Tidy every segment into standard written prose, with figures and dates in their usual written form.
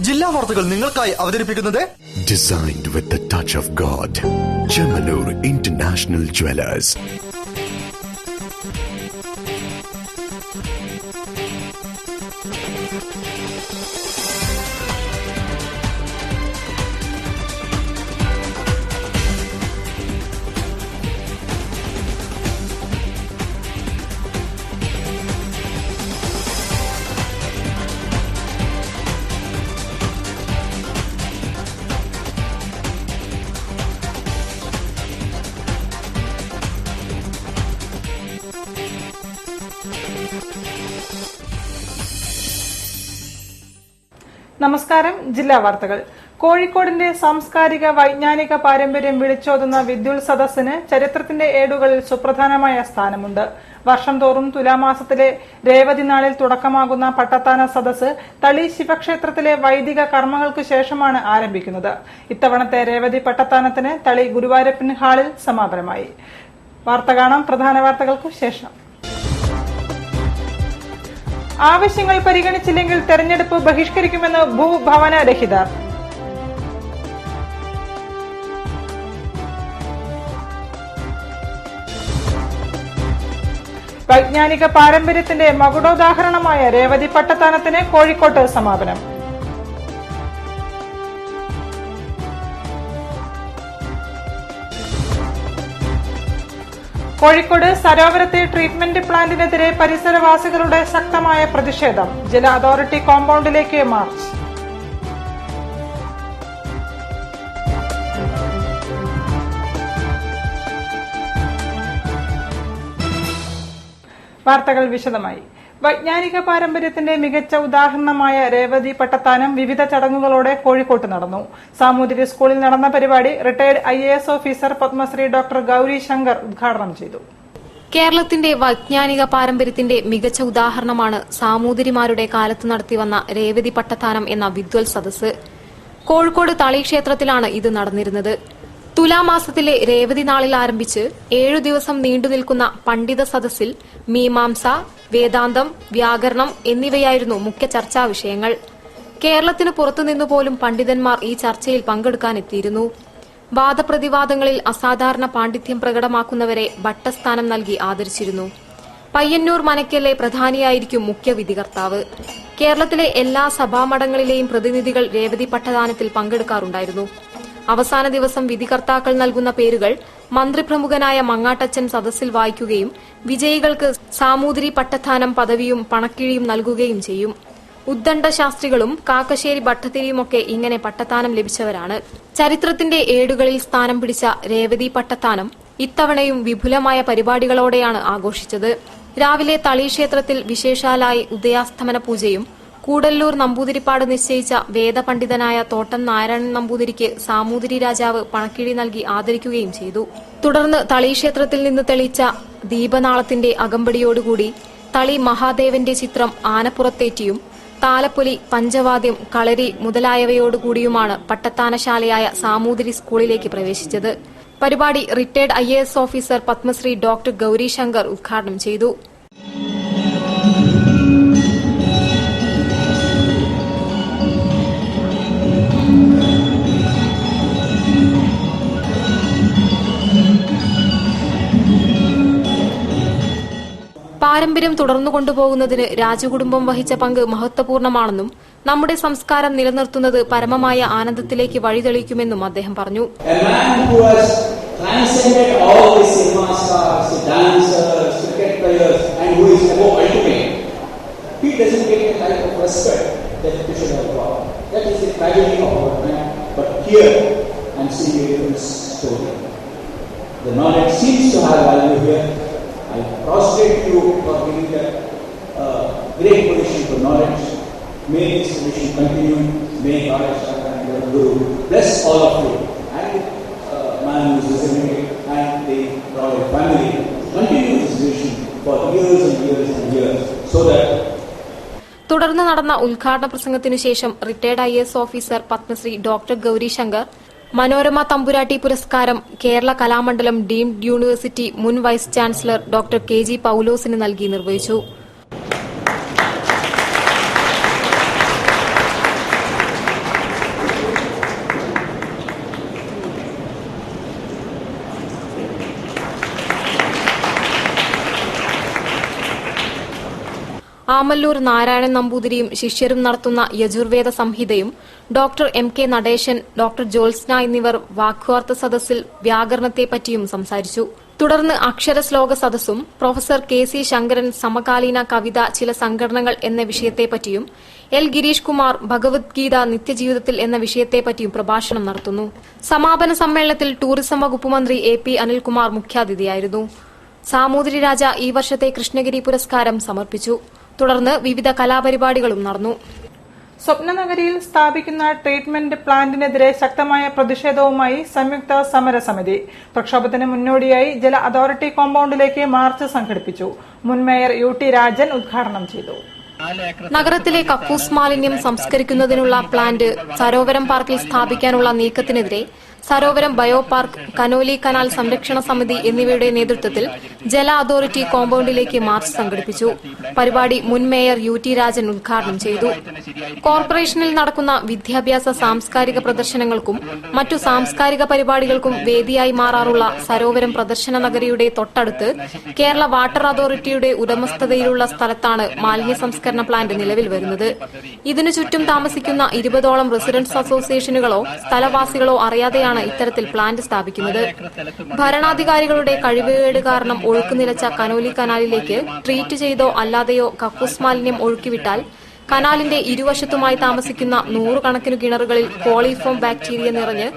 ജില്ലാ വാർത്തകൾ നിങ്ങൾക്കായി അവതരിപ്പിക്കുന്നത് Designed with the touch of God. Chemanur International Jewelers. നമസ്കാരം. ജില്ലാ വാർത്തകൾ. കോഴിക്കോടിന്റെ സാംസ്കാരിക വൈജ്ഞാനിക പാരമ്പര്യം വിളിച്ചോതുന്ന വിദ്യുൽ സദസ്സിന് ചരിത്രത്തിന്റെ ഏടുകളിൽ സുപ്രധാനമായ സ്ഥാനമുണ്ട്. വർഷം തോറും തുലാമാസത്തിലെ രേവതി നാളിൽ തുടക്കമാകുന്ന പട്ടത്താന സദസ്സ് തളി ശിവക്ഷേത്രത്തിലെ വൈദിക കർമ്മങ്ങൾക്ക് ശേഷമാണ് ആരംഭിക്കുന്നത്. ഇത്തവണത്തെ രേവതി പട്ടത്താനത്തിന് തളി ഗുരുവായൂരപ്പൻ ഹാളിൽ സമാപനമായി. വാർത്ത കാണാം. പ്രധാന വാർത്തകൾക്കു ശേഷം. ആവശ്യങ്ങൾ പരിഗണിച്ചില്ലെങ്കിൽ തെരഞ്ഞെടുപ്പ് ബഹിഷ്കരിക്കുമെന്ന് ഭൂഭവന രഹിതർ. വൈജ്ഞാനിക പാരമ്പര്യത്തിന്റെ മകുടോദാഹരണമായ രേവതി പട്ടത്താനത്തിന് കോഴിക്കോട്ട് സമാപനം. കോഴിക്കോട് സരോവരത്തെ ട്രീറ്റ്മെന്റ് പ്ലാന്റിനെതിരെ പരിസരവാസികളുടെ ശക്തമായ പ്രതിഷേധം. ജല അതോറിറ്റി കോമ്പൌണ്ടിലേക്ക് മാർച്ച്. വാർത്തകൾ വിശദമായി. വൈജ്ഞാനിക പാരമ്പര്യത്തിന്റെ മികച്ച ഉദാഹരണമായ രേവതി പട്ടത്താനം വിവിധ ചടങ്ങുകളോടെ കോഴിക്കോട്ട് നടന്നു. സാമൂതിരി സ്കൂളിൽ നടന്ന പരിപാടി retired IAS officer Padmashri doctor Gauri Shankar ഉദ്ഘാടനം ചെയ്തു. കേരളത്തിന്റെ വൈജ്ഞാനിക പാരമ്പര്യത്തിന്റെ മികച്ച ഉദാഹരണമാണ് സാമൂതിരിമാരുടെ കാലത്ത് നടത്തിവന്ന രേവതി പട്ടത്താനം എന്ന വിദ്വൽ സദസ്സ്. കോഴിക്കോട് തളി ക്ഷേത്രത്തിലാണ് ഇത് നടന്നിരുന്നത്. തുലാമാസത്തിലെ രേവതി നാളിൽ ആരംഭിച്ച് 7 ദിവസം നീണ്ടുനിൽക്കുന്ന പണ്ഡിത സദസ്സിൽ മീമാംസ, വേദാന്തം, വ്യാകരണം എന്നിവയായിരുന്നു മുഖ്യ ചർച്ചാ വിഷയങ്ങൾ. കേരളത്തിന് പുറത്തുനിന്നുപോലും പണ്ഡിതന്മാർ ഈ ചർച്ചയിൽ പങ്കെടുക്കാനെത്തിയിരുന്നു. വാദപ്രതിവാദങ്ങളിൽ അസാധാരണ പാണ്ഡിത്യം പ്രകടമാക്കുന്നവരെ ഭട്ടസ്ഥാനം നൽകി ആദരിച്ചിരുന്നു. പയ്യന്നൂർ മനയ്ക്കലെ പ്രധാനിയായിരിക്കും മുഖ്യ വിധികർത്താവ്. കേരളത്തിലെ എല്ലാ സഭാമഠങ്ങളിലെയും പ്രതിനിധികൾ രേവതി പട്ടദാനത്തിൽ പങ്കെടുക്കാറുണ്ടായിരുന്നു. അവസാന ദിവസം വിധികർത്താക്കൾ നൽകുന്ന പേരുകൾ മന്ത്രിപ്രമുഖനായ മങ്ങാട്ടച്ചൻ സദസ്സിൽ വായിക്കുകയും വിജയികൾക്ക് സാമൂതിരി പട്ടത്താനം പദവിയും പണക്കിഴിയും നൽകുകയും ചെയ്യും. ഉദ്ദണ്ഡ ശാസ്ത്രികളും കാക്കശ്ശേരി ഭട്ടത്തിരിയുമൊക്കെ ഇങ്ങനെ പട്ടത്താനം ലഭിച്ചവരാണ്. ചരിത്രത്തിന്റെ ഏടുകളിൽ സ്ഥാനം പിടിച്ച രേവതി പട്ടത്താനം ഇത്തവണയും വിപുലമായ പരിപാടികളോടെയാണ് ആഘോഷിച്ചത്. രാവിലെ തളി ക്ഷേത്രത്തിൽ വിശേഷാലായി ഉദയാസ്തമന പൂജയും കൂടല്ലൂർ നമ്പൂതിരിപ്പാട് നിശ്ചയിച്ച വേദപണ്ഡിതനായ തോട്ടം നാരായണൻ നമ്പൂതിരിക്ക് സാമൂതിരി രാജാവ് പണക്കിഴി നൽകി ആദരിക്കുകയും ചെയ്തു. തുടർന്ന് തളി ക്ഷേത്രത്തിൽ നിന്ന് തെളിയിച്ച ദീപനാളത്തിന്റെ അകമ്പടിയോടുകൂടി തളി മഹാദേവന്റെ ചിത്രം ആനപ്പുറത്തേറ്റിയും താലപ്പൊലി, പഞ്ചവാദ്യം, കളരി മുതലായവയോടുകൂടിയുമാണ് പട്ടത്താനശാലയായ സാമൂതിരി സ്കൂളിലേക്ക് പ്രവേശിച്ചത്. പരിപാടി retired IAS officer Padmashri doctor Gauri Shankar ഉദ്ഘാടനം ചെയ്തു. പാരമ്പര്യം തുടർന്നുകൊണ്ടുപോകുന്നതിന് രാജകുടുംബം വഹിച്ച പങ്ക് മഹത്വപൂർണമാണെന്നും നമ്മുടെ സംസ്കാരം നിലനിർത്തുന്നത് പരമമായ ആനന്ദത്തിലേക്ക് വഴിതെളിക്കുമെന്നും അദ്ദേഹം പറഞ്ഞു. I prostrate you for giving a great position for knowledge. May this position continue. May God and the Guru bless all of you and man who is listening and the royal family. Continue this position for years and years and years so that. തുടർന്ന് നടന്ന ഉദ്ഘാടന പ്രസംഗത്തിനു ശേഷം retired IAS officer Padmashri doctor Gauri Shankar Manorama Thampuratti പുരസ്കാരം Kerala Kalamandalam deemed university മുൻ vice chancellor doctor KG പൌലോസിന് നൽകി നിർവഹിച്ചു. ആമല്ലൂർ നാരായണൻ നമ്പൂതിരിയും ശിഷ്യരും നടത്തുന്ന യജുർവേദ സംഹിതയും doctor M K Nadesan, doctor Jyotsna എന്നിവർ വാക്വാർത്ഥ സദസ്സിൽ വ്യാകരണത്തെപ്പറ്റിയും സംസാരിച്ചു. തുടർന്ന് അക്ഷരശ്ലോക സദസ്സും പ്രൊഫസർ കെ സി ശങ്കരൻ സമകാലീന കവിത ചില സംഘടനകൾ എന്ന വിഷയത്തെപ്പറ്റിയും എൽ ഗിരീഷ് കുമാർ ഭഗവത്ഗീത നിത്യജീവിതത്തിൽ എന്ന വിഷയത്തെപ്പറ്റിയും പ്രഭാഷണം നടത്തുന്നു. സമാപന സമ്മേളനത്തിൽ ടൂറിസം വകുപ്പ് മന്ത്രി എ പി അനിൽകുമാർ മുഖ്യാതിഥിയായിരുന്നു. സാമൂതിരി രാജ ഈ വർഷത്തെ കൃഷ്ണഗിരി പുരസ്കാരം സമർപ്പിച്ചു. തുടർന്ന് വിവിധ കലാപരിപാടികളും നടന്നു. സ്വപ്നനഗരിയിൽ സ്ഥാപിക്കുന്ന ട്രീറ്റ്മെന്റ് പ്ലാന്റിനെതിരെ ശക്തമായ പ്രതിഷേധവുമായി സംയുക്ത സമരസമിതി. പ്രക്ഷോഭത്തിന് മുന്നോടിയായി ജല അതോറിറ്റി കോമ്പൌണ്ടിലേക്ക് മാർച്ച് സംഘടിപ്പിച്ചു. മുൻ മേയർ യു ടി രാജൻ ഉദ്ഘാടനം ചെയ്തു. നഗരത്തിലെ കക്കൂസ് മാലിന്യം സംസ്കരിക്കുന്നതിനുള്ള പ്ലാന്റ് സരോവരം പാർക്കിൽ സ്ഥാപിക്കാനുള്ള നീക്കത്തിനെതിരെ Sarovaram bio park, Canoly canal സംരക്ഷണ സമിതി എന്നിവയുടെ നേതൃത്വത്തിൽ ജല അതോറിറ്റി കോമ്പൌണ്ടിലേക്ക് മാർച്ച് സംഘടിപ്പിച്ചു. പരിപാടി മുൻ മേയർ യു ടി രാജൻ ഉദ്ഘാടനം ചെയ്തു. കോർപ്പറേഷനിൽ നടക്കുന്ന വിദ്യാഭ്യാസ സാംസ്കാരിക പ്രദർശനങ്ങൾക്കും മറ്റു സാംസ്കാരിക പരിപാടികൾക്കും വേദിയായി മാറാറുള്ള സരോവരം പ്രദർശന നഗരിയുടെ തൊട്ടടുത്ത് കേരള വാട്ടർ അതോറിറ്റിയുടെ ഉടമസ്ഥതയിലുള്ള സ്ഥലത്താണ് മാലിന്യ സംസ്കരണ പ്ലാന്റ് നിലവിൽ വരുന്നത്. ഇതിനു ചുറ്റും താമസിക്കുന്ന 20ഓളം റെസിഡൻസ് അസോസിയേഷനുകളോ സ്ഥലവാസികളോ അറിയാതെയാണ് ഇത്തരത്തിൽ പ്ലാന്റ് സ്ഥാപിക്കുന്നത്. ഭരണാധികാരികളുടെ കഴിവുകേട് കാരണം ഒഴുക്ക് നിലച്ച കനോലി കനാലിലേക്ക് ട്രീറ്റ് ചെയ്തോ അല്ലാതെയോ കക്കൂസ് മാലിന്യം ഒഴുക്കിവിട്ടാൽ കനാലിന്റെ ഇരുവശത്തുമായി താമസിക്കുന്ന 100 കണക്കിന് കിണറുകളിൽ കോളിഫോം ബാക്ടീരിയ നിറഞ്ഞ്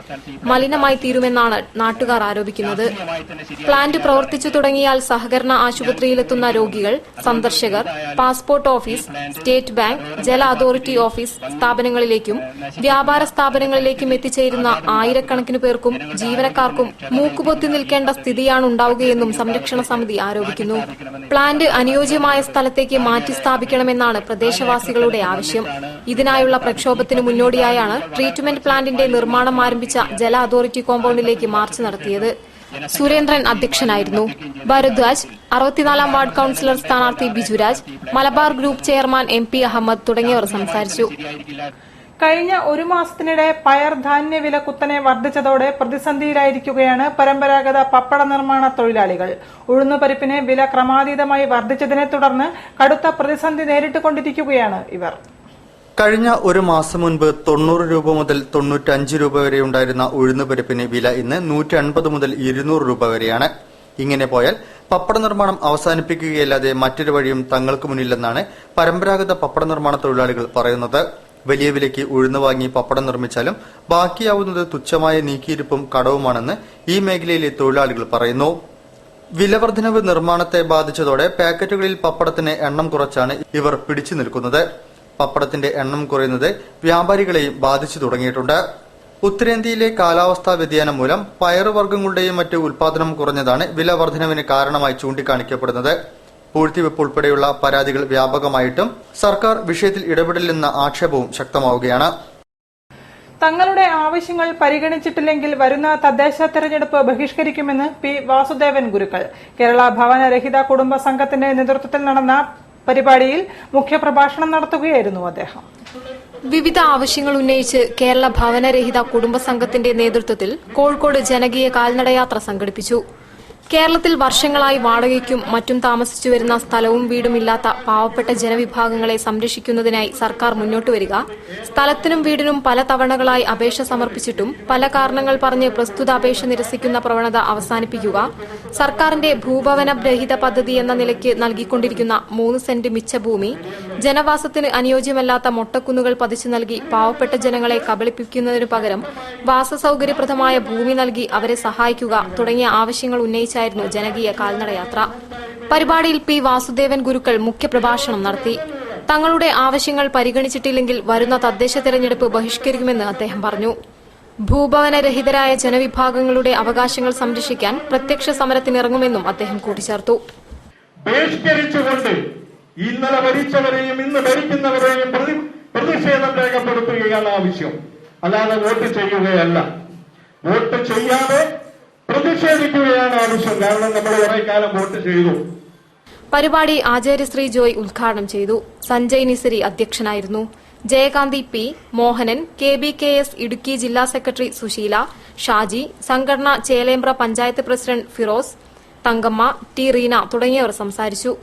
മലിനമായി തീരുമെന്നാണ് നാട്ടുകാർ ആരോപിക്കുന്നത്. പ്ലാന്റ് പ്രവർത്തിച്ചു തുടങ്ങിയാൽ സഹകരണ ആശുപത്രിയിലെത്തുന്ന രോഗികൾ, സന്ദർശകർ, പാസ്പോർട്ട് ഓഫീസ്, സ്റ്റേറ്റ് ബാങ്ക്, ജല അതോറിറ്റി ഓഫീസ് സ്ഥാപനങ്ങളിലേക്കും വ്യാപാര സ്ഥാപനങ്ങളിലേക്കും എത്തിച്ചേരുന്ന ആയിരക്കണക്കിന് പേർക്കും ജീവനക്കാർക്കും മൂക്കുപൊത്തി നിൽക്കേണ്ട സ്ഥിതിയാണ് ഉണ്ടാവുകയെന്നും സംരക്ഷണ സമിതി ആരോപിക്കുന്നു. പ്ലാന്റ് അനുയോജ്യമായ സ്ഥലത്തേക്ക് മാറ്റി സ്ഥാപിക്കണമെന്നാണ് പ്രദേശവാസികൾ ആവശ്യം. ഇതിനായുള്ള പ്രക്ഷോഭത്തിന് മുന്നോടിയായാണ് ട്രീറ്റ്മെന്റ് പ്ലാന്റിന്റെ നിർമ്മാണം ആരംഭിച്ച ജല അതോറിറ്റി കോമ്പൌണ്ടിലേക്ക് മാർച്ച് നടത്തിയത്. സുരേന്ദ്രൻ അധ്യക്ഷനായിരുന്നു. ഭരദ്വാജ്, 64-ാം വാർഡ് കൌൺസിലർ സ്ഥാനാർത്ഥി Bijuraj, Malabar group chairman M P Ahammed തുടങ്ങിയവർ സംസാരിച്ചു. കഴിഞ്ഞ ഒരു മാസത്തിനിടെ പയർ ധാന്യവില കുത്തനെ വർദ്ധിച്ചതോടെ പ്രതിസന്ധിയിലായിരിക്കുകയാണ് പരമ്പരാഗത പപ്പട നിർമ്മാണ തൊഴിലാളികൾ. ഉഴുന്നുപരിപ്പിന് വില ക്രമാതീതമായി വർദ്ധിച്ചതിനെ തുടർന്ന് കടുത്ത പ്രതിസന്ധി നേരിട്ടുകൊണ്ടിരിക്കുകയാണ് ഇവർ. കഴിഞ്ഞ ഒരു മാസം മുൻപ് 90 രൂപ മുതൽ 95 രൂപ വരെ ഉണ്ടായിരുന്ന ഉഴുന്നുപരിപ്പിന് വില ഇന്ന് 150 മുതൽ 200 രൂപ വരെയാണ്. ഇങ്ങനെ പോയാൽ പപ്പട നിർമ്മാണം അവസാനിപ്പിക്കുകയല്ലാതെ മറ്റൊരു വഴിയും തങ്ങൾക്ക് മുന്നില്ലെന്നാണ് പരമ്പരാഗത പപ്പട നിർമ്മാണ തൊഴിലാളികൾ പറയുന്നത്. വലിയ വിലയ്ക്ക് ഉഴുന്നു വാങ്ങി പപ്പടം നിർമ്മിച്ചാലും ബാക്കിയാവുന്നത് തുച്ഛമായ നീക്കിയിരിപ്പും കടവുമാണെന്ന് ഈ മേഖലയിലെ തൊഴിലാളികൾ പറയുന്നു. വിലവർദ്ധനവ് നിർമ്മാണത്തെ ബാധിച്ചതോടെ പാക്കറ്റുകളിൽ പപ്പടത്തിന് എണ്ണം കുറച്ചാണ് ഇവർ പിടിച്ചു നിൽക്കുന്നത്. പപ്പടത്തിന്റെ എണ്ണം കുറയുന്നത് വ്യാപാരികളെയും ബാധിച്ചു തുടങ്ങിയിട്ടുണ്ട്. ഉത്തരേന്ത്യയിലെ കാലാവസ്ഥാ വ്യതിയാനം മൂലം പയറുവർഗ്ഗങ്ങളുടെയും മറ്റ് ഉൽപാദനം കുറഞ്ഞതാണ് വില വർധനവിന് കാരണമായി ചൂണ്ടിക്കാണിക്കപ്പെടുന്നത്. പൂഴ്ത്തിവെപ്പ് ഉൾപ്പെടെയുള്ള പരാതികൾ വ്യാപകമായിട്ടും സർക്കാർ വിഷയത്തിൽ ഇടപെടില്ലെന്ന ആക്ഷേപവും ശക്തമാവുകയാണ്. തങ്ങളുടെ ആവശ്യങ്ങൾ പരിഗണിച്ചിട്ടില്ലെങ്കിൽ വരുന്ന തദ്ദേശ തെരഞ്ഞെടുപ്പ് ബഹിഷ്കരിക്കുമെന്ന് പി വാസുദേവൻ ഗുരുക്കൾ. കേരള ഭവനരഹിത കുടുംബ സംഘത്തിന്റെ നേതൃത്വത്തിൽ നടന്ന പരിപാടിയിൽ മുഖ്യപ്രഭാഷണം നടത്തുകയായിരുന്നു അദ്ദേഹം. വിവിധ ആവശ്യങ്ങൾ ഉന്നയിച്ച് കേരള ഭവനരഹിത കുടുംബ സംഘത്തിന്റെ നേതൃത്വത്തിൽ കോഴിക്കോട് ജനകീയ കാൽനടയാത്ര സംഘടിപ്പിച്ചു. കേരളത്തിൽ വർഷങ്ങളായി വാടകയ്ക്കും മറ്റും താമസിച്ചു വരുന്ന സ്ഥലവും വീടുമില്ലാത്ത പാവപ്പെട്ട ജനവിഭാഗങ്ങളെ സംരക്ഷിക്കുന്നതിനായി സർക്കാർ മുന്നോട്ടുവരിക, സ്ഥലത്തിനും വീടിനും പല തവണകളായി അപേക്ഷ സമർപ്പിച്ചിട്ടും പല കാരണങ്ങൾ പറഞ്ഞ് പ്രസ്തുത അപേക്ഷ നിരസിക്കുന്ന പ്രവണത അവസാനിപ്പിക്കുക, സർക്കാരിന്റെ ഭൂഭവന രഹിത പദ്ധതി എന്ന നിലയ്ക്ക് നൽകിക്കൊണ്ടിരിക്കുന്ന 3 സെന്റ് മിച്ച ഭൂമി ജനവാസത്തിന് അനുയോജ്യമല്ലാത്ത മൊട്ടക്കുന്നുകൾ പതിച്ചു നൽകി പാവപ്പെട്ട ജനങ്ങളെ കബളിപ്പിക്കുന്നതിനു പകരം വാസസൌകര്യപ്രദമായ ഭൂമി നൽകി അവരെ സഹായിക്കുക തുടങ്ങിയ ആവശ്യങ്ങൾ ഉന്നയിച്ചായിരുന്നു ജനകീയ കാൽനടയാത്ര. പരിപാടിയിൽ പി വാസുദേവൻ ഗുരുക്കൾ മുഖ്യപ്രഭാഷണം നടത്തി. തങ്ങളുടെ ആവശ്യങ്ങൾ പരിഗണിച്ചിട്ടില്ലെങ്കിൽ വരുന്ന തദ്ദേശ തെരഞ്ഞെടുപ്പ് ബഹിഷ്കരിക്കുമെന്ന് അദ്ദേഹം പറഞ്ഞു. ഭൂഭവനരഹിതരായ ജനവിഭാഗങ്ങളുടെ അവകാശങ്ങൾ സംരക്ഷിക്കാൻ പ്രത്യക്ഷ സമരത്തിനിറങ്ങുമെന്നും അദ്ദേഹം കൂട്ടിച്ചേർത്തു. ബഹിഷ്കരിച്ചുകൊണ്ട് ഇന്നലെ ഭരിച്ചവരെയും ഇന്ന് ഭരിക്കുന്നവരെയും പ്രതിഷേധം രേഖപ്പെടുത്തുകയാണ് ആവശ്യം, അല്ലാതെ വോട്ട് ചെയ്യുകയല്ല. വോട്ട് ചെയ്യാതെ പ്രതിഷേധിക്കുകയാണ് ആവശ്യം. കാരണം നമ്മൾ കുറെ കാലം വോട്ട് ചെയ്തു. പരിപാടി ആചാര്യശ്രീ ജോയ് ഉദ്ഘാടനം ചെയ്തു. സഞ്ജയ് നിസരി അധ്യക്ഷനായിരുന്നു. ജയകാന്തി പി, മോഹനൻ, KBKS ഇടുക്കി ജില്ലാ സെക്രട്ടറി സുശീല, ഷാജി, സംഘടന ചേലേമ്പ്ര പഞ്ചായത്ത് പ്രസിഡന്റ് ഫിറോസ്, തങ്കമ്മ, ടി റീന തുടങ്ങിയവർ സംസാരിച്ചു.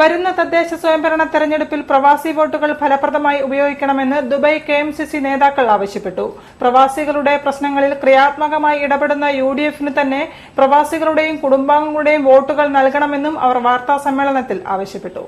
വരുന്ന തദ്ദേശ സ്വയംഭരണ തെരഞ്ഞെടുപ്പിൽ പ്രവാസി വോട്ടുകൾ ഫലപ്രദമായി ഉപയോഗിക്കണമെന്ന് ദുബായ് KMCC നേതാക്കൾ ആവശ്യപ്പെട്ടു. പ്രവാസികളുടെ പ്രശ്നങ്ങളിൽ ക്രിയാത്മകമായി ഇടപെടുന്ന UDF-ന് തന്നെ പ്രവാസികളുടെയും കുടുംബാംഗങ്ങളുടെയും വോട്ടുകൾ നൽകണമെന്നും അവർ വാർത്താസമ്മേളനത്തിൽ ആവശ്യപ്പെട്ടു.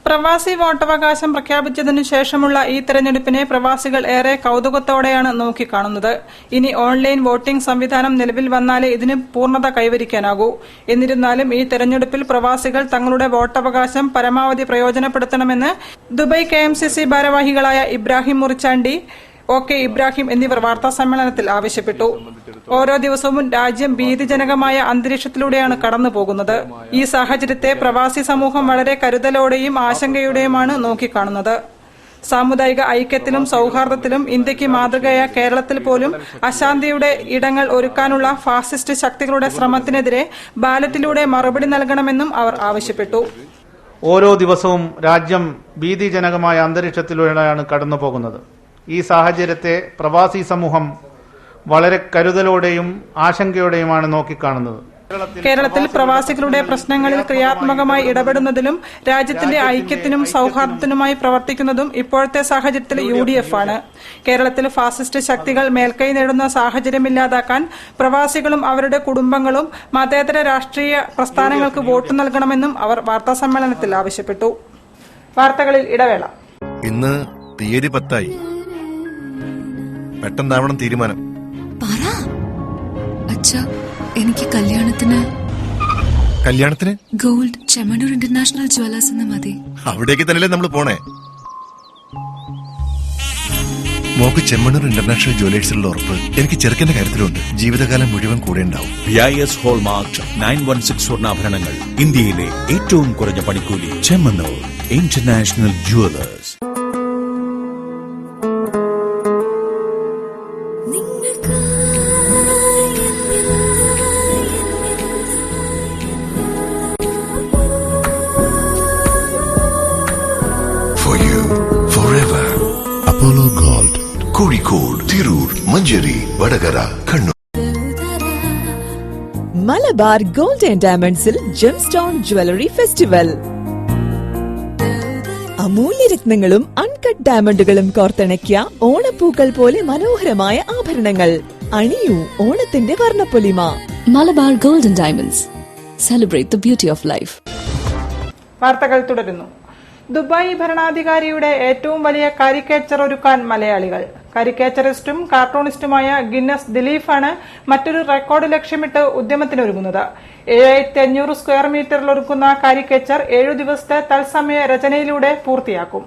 പ്രവാസി വോട്ടവകാശം പ്രഖ്യാപിച്ചതിനു ശേഷമുള്ള ഈ തെരഞ്ഞെടുപ്പിനെ പ്രവാസികൾ ഏറെ കൌതുകത്തോടെയാണ് നോക്കിക്കാണുന്നത്. ഇനി ഓൺലൈൻ വോട്ടിംഗ് സംവിധാനം നിലവിൽ വന്നാലേ ഇതിന് പൂർണ്ണത കൈവരിക്കാനാകൂ. എന്നിരുന്നാലും ഈ തെരഞ്ഞെടുപ്പിൽ പ്രവാസികൾ തങ്ങളുടെ വോട്ടവകാശം പരമാവധി പ്രയോജനപ്പെടുത്തണമെന്ന് ദുബായ് KMCC ഭാരവാഹികളായ ഇബ്രാഹിം മുറിച്ചാണ്ടി, OK ഇബ്രാഹിം എന്നിവർ വാർത്താസമ്മേളനത്തിൽ ആവശ്യപ്പെട്ടു. ഓരോ ദിവസവും രാജ്യം ഭീതിജനകമായ അന്തരീക്ഷത്തിലൂടെയാണ് കടന്നുപോകുന്നത്. ഈ സാഹചര്യത്തെ പ്രവാസി സമൂഹം വളരെ കരുതലോടെയും ആശങ്കയോടെയുമാണ് നോക്കിക്കാണുന്നത്. സാമുദായിക ഐക്യത്തിലും സൌഹാർദ്ദത്തിലും ഇന്ത്യക്ക് മാതൃകയായ കേരളത്തിൽ പോലും അശാന്തിയുടെ ഇടങ്ങൾ ഒരുക്കാനുള്ള ഫാസിസ്റ്റ് ശക്തികളുടെ ശ്രമത്തിനെതിരെ ബാലറ്റിലൂടെ മറുപടി നൽകണമെന്നും അവർ ആവശ്യപ്പെട്ടു. ഓരോ ദിവസവും രാജ്യം ഭീതിജനകമായ അന്തരീക്ഷത്തിലൂടെയാണ് കടന്നുപോകുന്നത്. ഈ സാഹചര്യത്തെ പ്രവാസി സമൂഹം വളരെ കരുതലോടെയും ആശങ്കയോടെയുമാണ് നോക്കിക്കാണുന്നത്. കേരളത്തിൽ പ്രവാസികളുടെ പ്രശ്നങ്ങളിൽ ക്രിയാത്മകമായി ഇടപെടുന്നതിലും രാജ്യത്തിന്റെ ഐക്യത്തിനും സൌഹാർദ്ദത്തിനുമായി പ്രവർത്തിക്കുന്നതും ഇപ്പോഴത്തെ സാഹചര്യത്തിൽ UDF ആണ്. കേരളത്തിൽ ഫാസിസ്റ്റ് ശക്തികൾ മേൽക്കൈ നേടുന്ന സാഹചര്യമില്ലാതാക്കാൻ പ്രവാസികളും അവരുടെ കുടുംബങ്ങളും മതേതര രാഷ്ട്രീയ പ്രസ്ഥാനങ്ങൾക്ക് വോട്ട് നൽകണമെന്നും അവർ വാർത്താസമ്മേളനത്തിൽ ആവശ്യപ്പെട്ടു. വാർത്തകളിൽ ഇടവേള. ഇന്ന് തീയതി 10 പെട്ടെന്നാവണം തീരുമാനം. എനിക്ക് കല്യാണത്തിന് ഗോൾഡ് ചെമ്മണ്ണൂർ ഇന്റർനാഷണൽ ജ്വല്ലേഴ്സ് എന്ന് മതി. അവിടേക്ക് തന്നെയല്ലേ നമ്മൾ പോണേ. മോക്ക് ചെമ്മണ്ണൂർ ഇന്റർനാഷണൽ ജ്വല്ലേഴ്സിലുള്ള ഉറപ്പ് എനിക്ക് ചെറുക്കന്റെ കാര്യത്തിലുണ്ട്. ജീവിതകാലം മുഴുവൻ കൂടെ ഉണ്ടാവും. BIS ഹോൾമാർക്ക് 916 സ്വർണ്ണാഭരണങ്ങൾ, ഇന്ത്യയിലെ ഏറ്റവും കുറഞ്ഞ പണിക്കൂലി. Chemmanur international jewellers. Apollo Gold, Kozhikode, Tirur, Manjeri, Vadagara, Kannur. Malabar gold and ഡയമണ്ട്സിൽ ജെംസ്റ്റോൺ ജ്വല്ലറി ഫെസ്റ്റിവൽ. അമൂല്യരത്നങ്ങളും അൺകട്ട് ഡയമണ്ടുകളും കോർത്തിണക്കിയ ഓണപ്പൂക്കൾ പോലെ മനോഹരമായ ആഭരണങ്ങൾ. അണിയൂ ഓണത്തിന്റെ വർണ്ണപ്പൊലിമ. Malabar gold and diamonds, celebrate the beauty of life. വാർത്തകൾ തുടരുന്നു. ദുബായ് ഭരണാധികാരിയുടെ ഏറ്റവും വലിയ കാരിക്കേച്ചർ ഒരുക്കാൻ മലയാളികൾ. കാരിക്കേച്ചറിസ്റ്റും കാർട്ടൂണിസ്റ്റുമായ ഗിന്നസ് ദിലീഫാണ് മറ്റൊരു റെക്കോർഡ് ലക്ഷ്യമിട്ട് ഉദ്യമത്തിനൊരുങ്ങുന്നത്. 7500 സ്ക്വയർ മീറ്ററിൽ ഒരുക്കുന്ന കാരിക്കേച്ചർ 7 ദിവസത്തെ തത്സമയ രചനയിലൂടെ പൂർത്തിയാക്കും.